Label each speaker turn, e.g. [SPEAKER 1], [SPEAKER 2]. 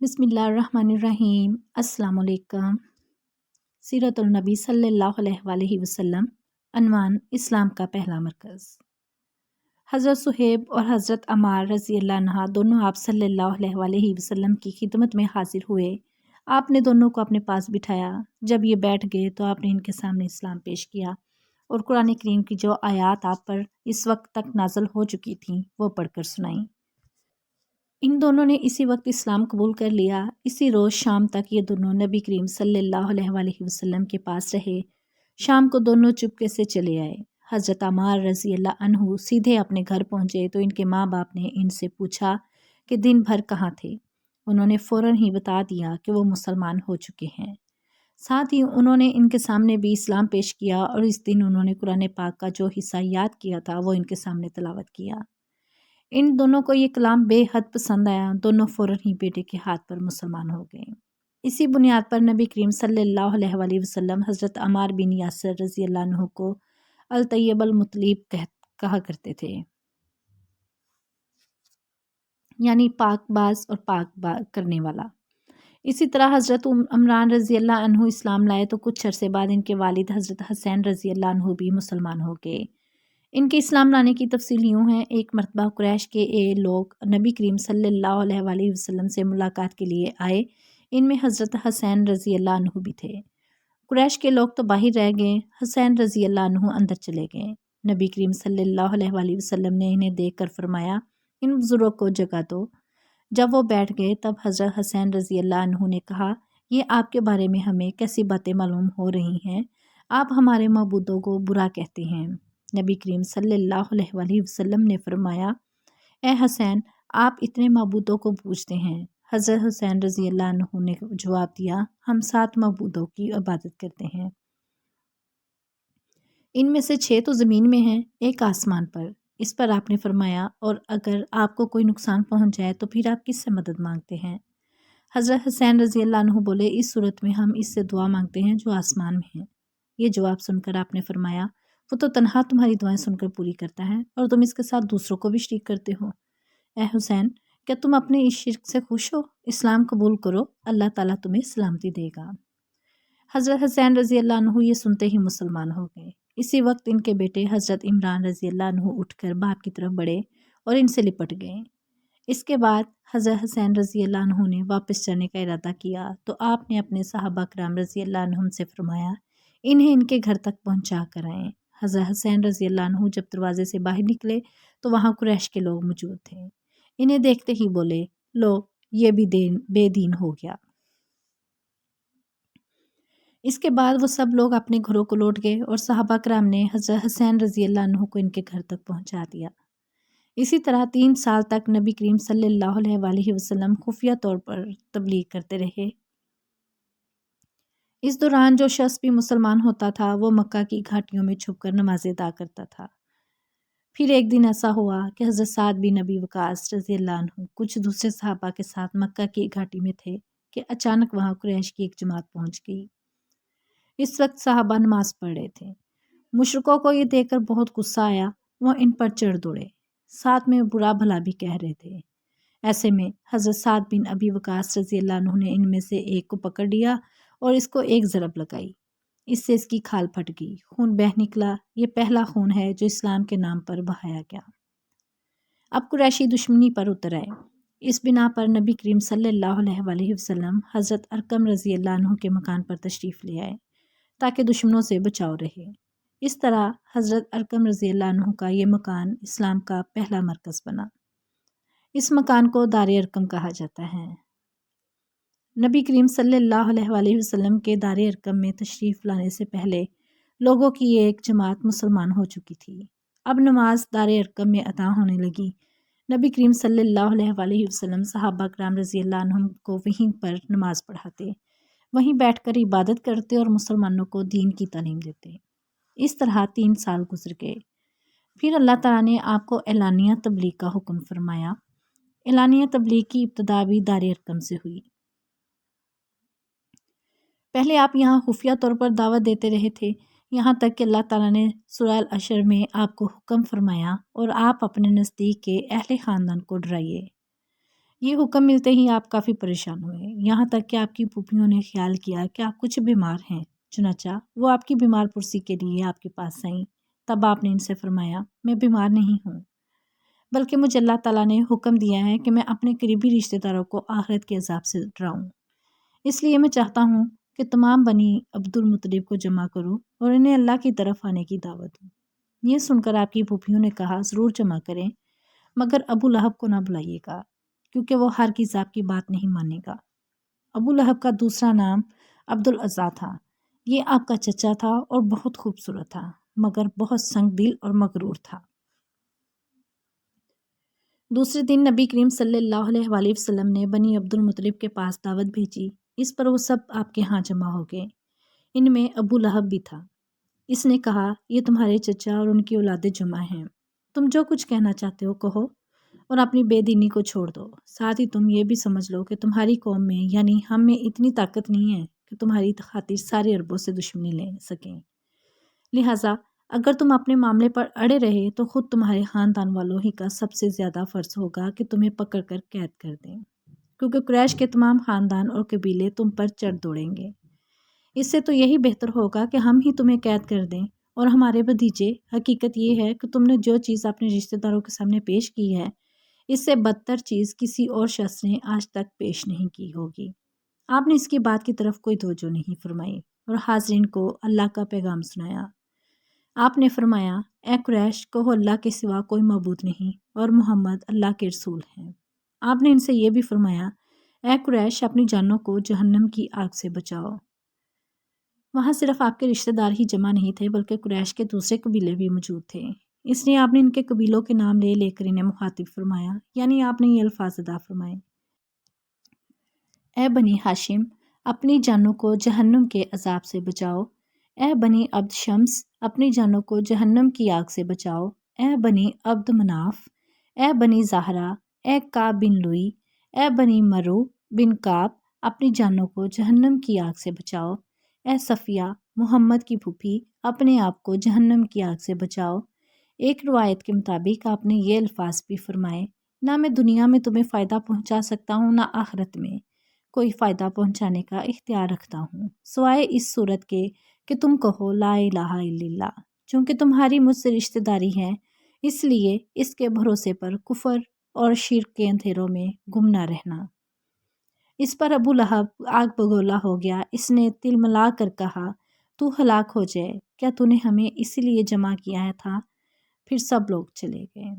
[SPEAKER 1] بسم اللہ الرحمن الرحیم۔ السلام علیکم۔ سیرت النبی صلی اللہ علیہ وآلہ وسلم۔ عنوان: اسلام کا پہلا مرکز۔ حضرت صہیب اور حضرت عمار رضی اللہ عنہ دونوں آپ صلی اللہ علیہ وآلہ وسلم کی خدمت میں حاضر ہوئے۔ آپ نے دونوں کو اپنے پاس بٹھایا۔ جب یہ بیٹھ گئے تو آپ نے ان کے سامنے اسلام پیش کیا اور قرآن کریم کی جو آیات آپ پر اس وقت تک نازل ہو چکی تھیں وہ پڑھ کر سنائیں۔ ان دونوں نے اسی وقت اسلام قبول کر لیا۔ اسی روز شام تک یہ دونوں نبی کریم صلی اللہ علیہ وآلہ وسلم کے پاس رہے۔ شام کو دونوں چپکے سے چلے آئے۔ حضرت عمار رضی اللہ عنہ سیدھے اپنے گھر پہنچے تو ان کے ماں باپ نے ان سے پوچھا کہ دن بھر کہاں تھے۔ انہوں نے فوراً ہی بتا دیا کہ وہ مسلمان ہو چکے ہیں۔ ساتھ ہی انہوں نے ان کے سامنے بھی اسلام پیش کیا اور اس دن انہوں نے قرآن پاک کا جو حصہ یاد کیا تھا وہ ان کے سامنے تلاوت کیا۔ ان دونوں کو یہ کلام بے حد پسند آیا۔ دونوں فوراً ہی بیٹے کے ہاتھ پر مسلمان ہو گئے۔ اسی بنیاد پر نبی کریم صلی اللہ علیہ وآلہ وسلم حضرت عمار بن یاسر رضی اللہ عنہ کو الطیب المطلیب کہا کرتے تھے، یعنی پاک باز اور پاک کرنے والا۔ اسی طرح حضرت عمران رضی اللہ عنہ اسلام لائے تو کچھ عرصے بعد ان کے والد حضرت حسین رضی اللہ عنہ بھی مسلمان ہو گئے۔ ان کے اسلام لانے کی تفصیل یوں ہے: ایک مرتبہ قریش کے لوگ نبی کریم صلی اللہ علیہ وآلہ وسلم سے ملاقات کے لیے آئے۔ ان میں حضرت حسین رضی اللہ عنہ بھی تھے۔ قریش کے لوگ تو باہر رہ گئے، حسین رضی اللہ عنہ اندر چلے گئے۔ نبی کریم صلی اللہ علیہ وآلہ وسلم نے انہیں دیکھ کر فرمایا، ان بزرگوں کو جگہ دو۔ جب وہ بیٹھ گئے تب حضرت حسین رضی اللہ عنہ نے کہا، یہ آپ کے بارے میں ہمیں کیسی باتیں معلوم ہو رہی ہیں؟ آپ ہمارے معبودوں کو برا کہتے ہیں۔ نبی کریم صلی اللہ علیہ وآلہ وسلم نے فرمایا، اے حسین، آپ اتنے معبودوں کو پوجتے ہیں؟ حضرت حسین رضی اللہ عنہ نے جواب دیا، ہم 7 معبودوں کی عبادت کرتے ہیں۔ ان میں سے 6 تو زمین میں ہیں، ایک آسمان پر۔ اس پر آپ نے فرمایا، اور اگر آپ کو کوئی نقصان پہنچ جائے تو پھر آپ کس سے مدد مانگتے ہیں؟ حضرت حسین رضی اللہ عنہ بولے، اس صورت میں ہم اس سے دعا مانگتے ہیں جو آسمان میں ہے۔ یہ جواب سن کر آپ نے فرمایا، وہ تو تنہا تمہاری دعائیں سن کر پوری کرتا ہے اور تم اس کے ساتھ دوسروں کو بھی شریک کرتے ہو۔ اے حسین، کیا تم اپنے اس شرک سے خوش ہو؟ اسلام قبول کرو، اللہ تعالیٰ تمہیں سلامتی دے گا۔ حضرت حسین رضی اللہ عنہ یہ سنتے ہی مسلمان ہو گئے۔ اسی وقت ان کے بیٹے حضرت عمران رضی اللہ عنہ اٹھ کر باپ کی طرف بڑھے اور ان سے لپٹ گئے۔ اس کے بعد حضرت حسین رضی اللہ عنہ نے واپس جانے کا ارادہ کیا تو آپ نے اپنے صحابہ کرام رضی اللہ عنہم سے فرمایا، انہیں ان کے گھر تک پہنچا کر آئیں۔ حضرت حسین رضی اللہ عنہ جب دروازے سے باہر نکلے تو وہاں قریش کے لوگ موجود تھے۔ انہیں دیکھتے ہی بولے، لو، یہ بھی بے دین ہو گیا۔ اس کے بعد وہ سب لوگ اپنے گھروں کو لوٹ گئے اور صحابہ کرام نے حضرت حسین رضی اللہ عنہ کو ان کے گھر تک پہنچا دیا۔ اسی طرح 3 سال تک نبی کریم صلی اللہ علیہ وآلہ وسلم خفیہ طور پر تبلیغ کرتے رہے۔ اس دوران جو شخص بھی مسلمان ہوتا تھا وہ مکہ کی گھاٹیوں میں چھپ کر نمازیں ادا کرتا تھا۔ پھر ایک دن ایسا ہوا کہ حضرت سعد بن ابی وقاص رضی اللہ عنہ کچھ دوسرے صحابہ کے ساتھ مکہ کی گھاٹی میں تھے کہ اچانک وہاں قریش کی ایک جماعت پہنچ گئی۔ اس وقت صحابہ نماز پڑھ رہے تھے۔ مشرکوں کو یہ دیکھ کر بہت غصہ آیا، وہ ان پر چڑھ دوڑے، ساتھ میں برا بھلا بھی کہہ رہے تھے۔ ایسے میں حضرت سعد بن ابی وقاص رضی اللہ عنہ نے ان میں سے ایک کو پکڑ لیا اور اس کو ایک ضرب لگائی۔ اس سے اس کی کھال پھٹ گئی، خون بہہ نکلا۔ یہ پہلا خون ہے جو اسلام کے نام پر بہایا گیا۔ اب قریشی دشمنی پر اتر آئے۔ اس بنا پر نبی کریم صلی اللہ علیہ وآلہ وسلم حضرت ارقم رضی اللہ عنہ کے مکان پر تشریف لے آئے تاکہ دشمنوں سے بچاؤ رہے۔ اس طرح حضرت ارقم رضی اللہ عنہ کا یہ مکان اسلام کا پہلا مرکز بنا۔ اس مکان کو دار ارقم کہا جاتا ہے۔ نبی کریم صلی اللہ علیہ وآلہ وسلم کے دار ارقم میں تشریف لانے سے پہلے لوگوں کی ایک جماعت مسلمان ہو چکی تھی۔ اب نماز دار ارقم میں ادا ہونے لگی۔ نبی کریم صلی اللہ علیہ وآلہ وسلم صحابہ کرام رضی اللہ عنہم کو وہیں پر نماز پڑھاتے، وہیں بیٹھ کر عبادت کرتے اور مسلمانوں کو دین کی تعلیم دیتے۔ اس طرح 3 سال گزر گئے۔ پھر اللہ تعالیٰ نے آپ کو اعلانیہ تبلیغ کا حکم فرمایا۔ اعلانیہ تبلیغ کی ابتدا بھی دار ارقم سے ہوئی۔ پہلے آپ یہاں خفیہ طور پر دعوت دیتے رہے تھے، یہاں تک کہ اللہ تعالیٰ نے سورہ العشر میں آپ کو حکم فرمایا اور آپ اپنے نزدیک کے اہل خاندان کو ڈرائیے۔ یہ حکم ملتے ہی آپ کافی پریشان ہوئے، یہاں تک کہ آپ کی پھوپھیوں نے خیال کیا کہ آپ کچھ بیمار ہیں۔ چنانچہ وہ آپ کی بیمار پرسی کے لیے آپ کے پاس آئیں۔ تب آپ نے ان سے فرمایا، میں بیمار نہیں ہوں، بلکہ مجھے اللہ تعالیٰ نے حکم دیا ہے کہ میں اپنے قریبی رشتہ داروں کو آخرت کے عذاب سے ڈراؤں۔ اس لیے میں چاہتا ہوں کہ تمام بنی عبد المطلب کو جمع کروں اور انہیں اللہ کی طرف آنے کی دعوت دوں۔ یہ سن کر آپ کی پھوپھیوں نے کہا، ضرور جمع کریں، مگر ابو لہب کو نہ بلائیے گا، کیونکہ وہ ہرگز آپ کی بات نہیں مانے گا۔ ابو لہب کا دوسرا نام عبد العزیٰ تھا۔ یہ آپ کا چچا تھا اور بہت خوبصورت تھا، مگر بہت سنگ دل اور مغرور تھا۔ دوسرے دن نبی کریم صلی اللہ علیہ وآلہ وسلم نے بنی عبد المطلب کے پاس دعوت بھیجی۔ اس پر وہ سب آپ کے ہاں جمع ہو گئے۔ ان میں ابو لہب بھی تھا۔ اس نے کہا، یہ تمہارے چچا اور ان کی اولادیں جمع ہیں، تم جو کچھ کہنا چاہتے ہو کہو اور اپنی بے دینی کو چھوڑ دو۔ ساتھ ہی تم یہ بھی سمجھ لو کہ تمہاری قوم میں یعنی ہم میں اتنی طاقت نہیں ہے کہ تمہاری خاطر سارے عربوں سے دشمنی لے سکیں۔ لہٰذا اگر تم اپنے معاملے پر اڑے رہے تو خود تمہارے خاندان والوں ہی کا سب سے زیادہ فرض ہوگا کہ تمہیں پکڑ کر قید کر دیں، کیونکہ قریش کے تمام خاندان اور قبیلے تم پر چڑھ دوڑیں گے۔ اس سے تو یہی بہتر ہوگا کہ ہم ہی تمہیں قید کر دیں اور ہمارے بھتیجے۔ حقیقت یہ ہے کہ تم نے جو چیز اپنے رشتہ داروں کے سامنے پیش کی ہے، اس سے بدتر چیز کسی اور شخص نے آج تک پیش نہیں کی ہوگی۔ آپ نے اس کی بات کی طرف کوئی توجہ نہیں فرمائی اور حاضرین کو اللہ کا پیغام سنایا۔ آپ نے فرمایا، اے قریش، کہو اللہ کے سوا کوئی معبود نہیں اور محمد اللہ کے رسول ہیں۔ آپ نے ان سے یہ بھی فرمایا، اے قریش، اپنی جانوں کو جہنم کی آگ سے بچاؤ۔ وہاں صرف آپ کے رشتہ دار ہی جمع نہیں تھے بلکہ قریش کے دوسرے قبیلے بھی موجود تھے۔ اس لیے آپ نے ان کے قبیلوں کے نام لے لے کر انہیں مخاطب فرمایا، یعنی آپ نے یہ الفاظ ادا فرمائے، اے بنی ہاشم، اپنی جانوں کو جہنم کے عذاب سے بچاؤ۔ اے بنی عبد شمس، اپنی جانوں کو جہنم کی آگ سے بچاؤ۔ اے بنی عبد مناف، اے بنی زہرا، اے کعب بن لوئی، اے بنی مرو بن کعب، اپنی جانوں کو جہنم کی آگ سے بچاؤ۔ اے صفیہ، محمد کی پھوپھی، اپنے آپ کو جہنم کی آگ سے بچاؤ۔ ایک روایت کے مطابق آپ نے یہ الفاظ بھی فرمائے، نہ میں دنیا میں تمہیں فائدہ پہنچا سکتا ہوں نہ آخرت میں کوئی فائدہ پہنچانے کا اختیار رکھتا ہوں، سوائے اس صورت کے کہ تم کہو لا الہ الا اللہ۔ چونکہ تمہاری مجھ سے رشتہ داری ہے، اس لیے اس کے بھروسے پر کفر اور شرک کے اندھیروں میں گم نہ رہنا۔ اس پر ابو لہب آگ بگولا ہو گیا۔ اس نے تلملا کر کہا، تو ہلاک ہو جائے، کیا تو نے ہمیں اسی لیے جمع کیا تھا؟ پھر سب لوگ چلے گئے۔